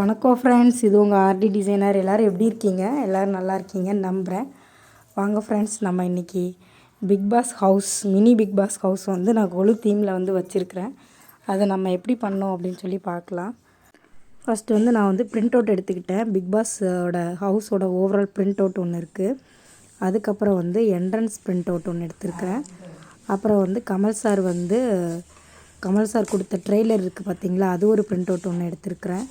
வணக்கம் ஃப்ரெண்ட்ஸ், இது உங்கள் ஆர்டி டிசைனர். எல்லோரும் எப்படி இருக்கீங்க? எல்லோரும் நல்லா இருக்கீங்கன்னு நம்புகிறேன். வாங்க ஃப்ரெண்ட்ஸ், நம்ம இன்றைக்கி Bigg Boss house Bigg Boss house வந்து நான் கொலு தீமில் வந்து வச்சுருக்கிறேன். அதை நம்ம எப்படி பண்ணோம் அப்படின்னு சொல்லி பார்க்கலாம். ஃபஸ்ட்டு வந்து நான் வந்து பிரிண்ட் அவுட் எடுத்துக்கிட்டேன். பிக்பாஸோட ஹவுஸோட ஓவரால் பிரிண்ட் அவுட் ஒன்று இருக்குது. அதுக்கப்புறம் வந்து என்ட்ரன்ஸ் பிரிண்ட் அவுட் ஒன்று எடுத்திருக்கிறேன். அப்புறம் வந்து கமல் சார் கொடுத்த ட்ரெய்லர் இருக்குது பார்த்தீங்களா, அது ஒரு பிரிண்ட் அவுட் ஒன்று எடுத்திருக்கிறேன்.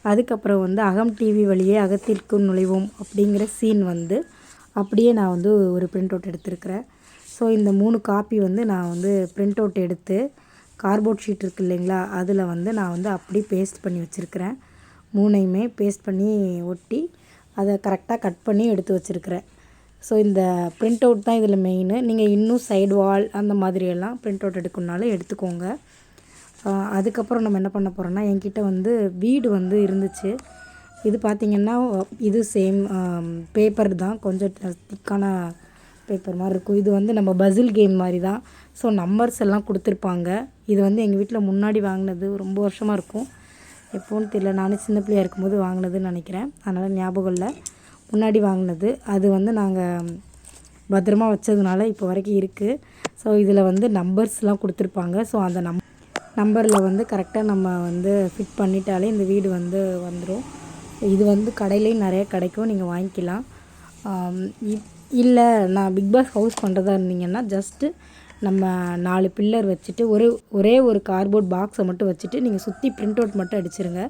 அதுக்கப்புறம் வந்து அகம் டிவி வழியே அகத்திற்குள் நுழைவோம் அப்படிங்கிற சீன் வந்து அப்படியே நான் வந்து ஒரு பிரிண்ட் அவுட் எடுத்திருக்கிறேன். ஸோ இந்த 3 காப்பி வந்து நான் வந்து பிரிண்ட் அவுட் எடுத்து கார்ட்போர்ட் ஷீட் இருக்குது இல்லைங்களா, அதில் வந்து நான் வந்து அப்படியே பேஸ்ட் பண்ணி வச்சுருக்கிறேன். 3யுமே பேஸ்ட் பண்ணி ஒட்டி அதை கரெக்டாக கட் பண்ணி எடுத்து வச்சுருக்கிறேன். ஸோ இந்த பிரிண்ட் அவுட் தான் இதில் மெயின். நீங்கள் இன்னும் சைடு வால் அந்த மாதிரியெல்லாம் பிரிண்ட் அவுட் எடுக்கணுனாலும் எடுத்துக்கோங்க. அதுக்கப்புறம் நம்ம என்ன பண்ண போகிறோம்னா, என்கிட்ட வந்து வீடு வந்து இருந்துச்சு. இது பார்த்திங்கன்னா இது சேம் பேப்பர் தான், கொஞ்சம் திக்கான பேப்பர் மாதிரி இருக்கும். இது வந்து நம்ம பசில் கேம் மாதிரி தான். ஸோ நம்பர்ஸ் எல்லாம் கொடுத்துருப்பாங்க. இது வந்து எங்கள் வீட்டில் முன்னாடி வாங்கினது, ரொம்ப வருஷமாக இருக்கும். எப்போன்னு தெரியல, நானும் சின்ன பிள்ளையாக இருக்கும்போது வாங்கினதுன்னு நினைக்கிறேன். அதனால் ஞாபகம் இல்லை, முன்னாடி வாங்கினது. அது வந்து நாங்கள் பத்திரமா வச்சதுனால இப்போ வரைக்கும் இருக்குது. ஸோ இதில் வந்து நம்பர்ஸ்லாம் கொடுத்துருப்பாங்க. ஸோ அந்த நம்பரில் வந்து கரெக்டாக நம்ம வந்து ஃபிட் பண்ணிட்டாலே இந்த வீடு வந்து வந்துடும். இது வந்து கடையிலையும் நிறைய கிடைக்கும், நீங்கள் வாங்கிக்கலாம். இல்லை நான் பிக்பாஸ் ஹவுஸ் பண்ணுறதா இருந்தீங்கன்னா ஜஸ்ட்டு நம்ம 4 பில்லர் வச்சுட்டு ஒரே ஒரு கார்ட்போர்ட் பாக்ஸை மட்டும் வச்சுட்டு நீங்கள் சுற்றி பிரிண்ட் அவுட் மட்டும் அடிச்சிருங்க.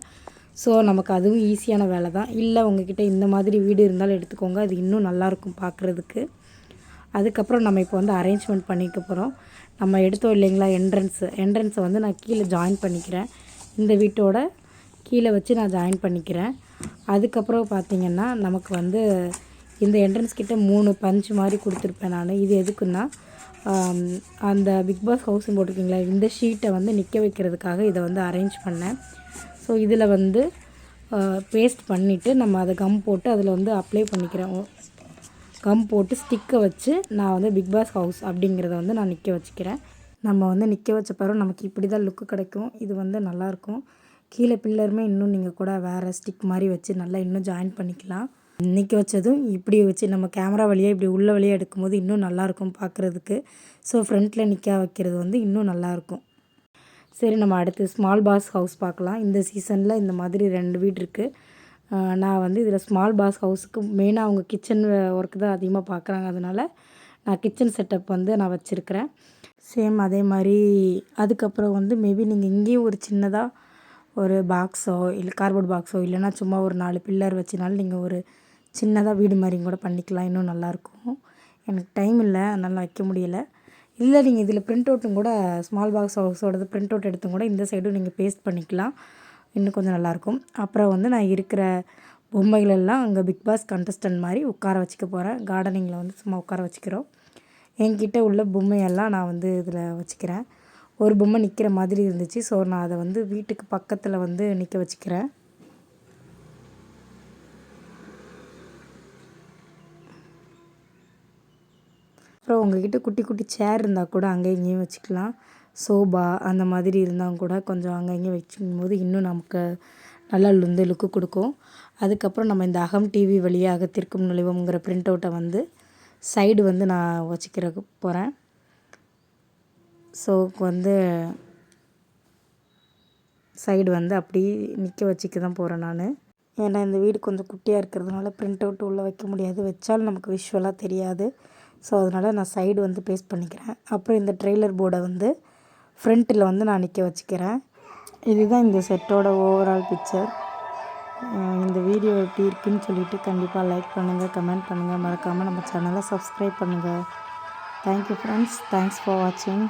ஸோ நமக்கு அதுவும் ஈஸியான வேலை தான். இல்லை உங்கள்கிட்ட இந்த மாதிரி வீடு இருந்தாலும் எடுத்துக்கோங்க, அது இன்னும் நல்லாயிருக்கும் பார்க்குறதுக்கு. அதுக்கப்புறம் நம்ம இப்போ வந்து அரேஞ்ச்மெண்ட் பண்ணிக்க போகிறோம். நம்ம எடுத்தோம் இல்லைங்களா என்ட்ரன்ஸை வந்து நான் கீழே ஜாயின் பண்ணிக்கிறேன். இந்த வீட்டோட கீழே வச்சு நான் ஜாயின் பண்ணிக்கிறேன். அதுக்கப்புறம் பார்த்திங்கன்னா நமக்கு வந்து இந்த என்ட்ரன்ஸ் கிட்ட 3 பஞ்ச் மாதிரி கொடுத்துருப்பேன் நான். இது எதுக்குன்னா, அந்த பிக்பாஸ் ஹவுஸ்ன்னு போட்டிருக்கீங்களா, இந்த ஷீட்டை வந்து நிற்க வைக்கிறதுக்காக இதை வந்து அரேஞ்ச் பண்ணேன். ஸோ இதில் வந்து பேஸ்ட் பண்ணிவிட்டு நம்ம அதை கம் போட்டு அதில் வந்து அப்ளை பண்ணிக்கிறேன். கம் போட்டு ஸ்டிக்கை வச்சு நான் வந்து பிக்பாஸ் ஹவுஸ் அப்படிங்கிறத வந்து நான் நிற்க வச்சுக்கிறேன். நம்ம வந்து நிற்க வச்ச பிறகு நமக்கு இப்படி தான் லுக்கு கிடைக்கும். இது வந்து நல்லாயிருக்கும். கீழே பில்லருமே இன்னும் நீங்கள் கூட வேறு ஸ்டிக் மாதிரி வச்சு நல்லா இன்னும் ஜாயின் பண்ணிக்கலாம். நிற்க வச்சதும் இப்படி வச்சு நம்ம கேமரா வழியாக இப்படி உள்ள வழியாக எடுக்கும்போது இன்னும் நல்லாயிருக்கும் பார்க்குறதுக்கு. ஸோ ஃப்ரண்ட்டில் நிற்க வைக்கிறது வந்து இன்னும் நல்லாயிருக்கும். சரி, நம்ம அடுத்து ஸ்மால் பாஸ் ஹவுஸ் பார்க்கலாம். இந்த சீசனில் இந்த மாதிரி 2 வீடு இருக்குது. நான் வந்து இதில் ஸ்மால் பாஸ் ஹவுஸுக்கு மெயினாக அவங்க கிச்சன் ஒர்க்கு தான் அதிகமாக பார்க்குறாங்க. அதனால் நான் கிச்சன் செட்டப் வந்து நான் வச்சுருக்கிறேன். சேம் அதே மாதிரி அதுக்கப்புறம் வந்து மேபி நீங்கள் இங்கேயும் ஒரு சின்னதாக ஒரு பாக்ஸோ இல்லை கார்ட்போர்ட் பாக்ஸோ இல்லைனா சும்மா ஒரு 4 பில்லர் வச்சுனாலும் நீங்கள் ஒரு சின்னதாக வீடு மாதிரி கூட பண்ணிக்கலாம், இன்னும் நல்லாயிருக்கும். எனக்கு டைம் இல்லை, அதனால் வைக்க முடியலை. இல்லை நீங்கள் இதில் பிரிண்ட் அவுட்டும் கூட ஸ்மால் பாக்ஸ் ஹவுஸோடது பிரிண்ட் அவுட் எடுத்தும் கூட இந்த சைடும் நீங்கள் பேஸ்ட் பண்ணிக்கலாம், இன்னும் கொஞ்சம் நல்லாயிருக்கும். அப்புறம் வந்து நான் இருக்கிற பொம்மைகளெல்லாம் அங்கே பிக்பாஸ் கண்டஸ்டன்ட் மாதிரி உட்கார வச்சுக்க போகிறேன். கார்டனிங்கில் வந்து சும்மா உட்கார வச்சுக்கிறோம். என்கிட்ட உள்ள பொம்மையெல்லாம் நான் வந்து இதில் வச்சுக்கிறேன். ஒரு பொம்மை நிற்கிற மாதிரி இருந்துச்சு. ஸோ நான் அதை வந்து வீட்டுக்கு பக்கத்தில் வந்து நிற்க வச்சுக்கிறேன். அப்புறம் உங்கள்கிட்ட குட்டி குட்டி சேர் இருந்தால் கூட அங்கே இங்கேயும் வச்சுக்கலாம். சோபா அந்த மாதிரி இருந்தால் கூட கொஞ்சம் அங்கே இங்கேயும் வச்சுக்கும்போது இன்னும் நமக்கு நல்லா லுக்கு கொடுக்கும். அதுக்கப்புறம் நம்ம இந்த அகம் டிவி வழியாக அகத்திற்கும் நுழைவோங்கிற பிரிண்ட் அவுட்டை வந்து சைடு வந்து நான் வச்சுக்கிற போகிறேன். ஸோ வந்து சைடு வந்து அப்படி நிற்க வச்சுக்க தான் போகிறேன் நான். ஏன்னா இந்த வீடு கொஞ்சம் குட்டியாக இருக்கிறதுனால பிரிண்ட் அவுட் உள்ளே வைக்க முடியாது, வச்சாலும் நமக்கு விஷுவலாக தெரியாது. ஸோ அதனால் நான் சைடு வந்து பேஸ்ட் பண்ணிக்கிறேன். அப்புறம் இந்த ட்ரெய்லர் போர்டை வந்து ஃப்ரண்ட்டில் வந்து நான் நிற்க வச்சுக்கிறேன். இதுதான் இந்த செட்டோட ஓவரால் பிக்சர். இந்த வீடியோ எப்படி இருக்குன்னு சொல்லிவிட்டு கண்டிப்பாக லைக் பண்ணுங்கள், கமெண்ட் பண்ணுங்கள், மறக்காமல் நம்ம சேனலை சப்ஸ்கிரைப் பண்ணுங்கள். தேங்க்யூ ஃப்ரெண்ட்ஸ், தேங்க்ஸ் ஃபார் வாட்சிங்.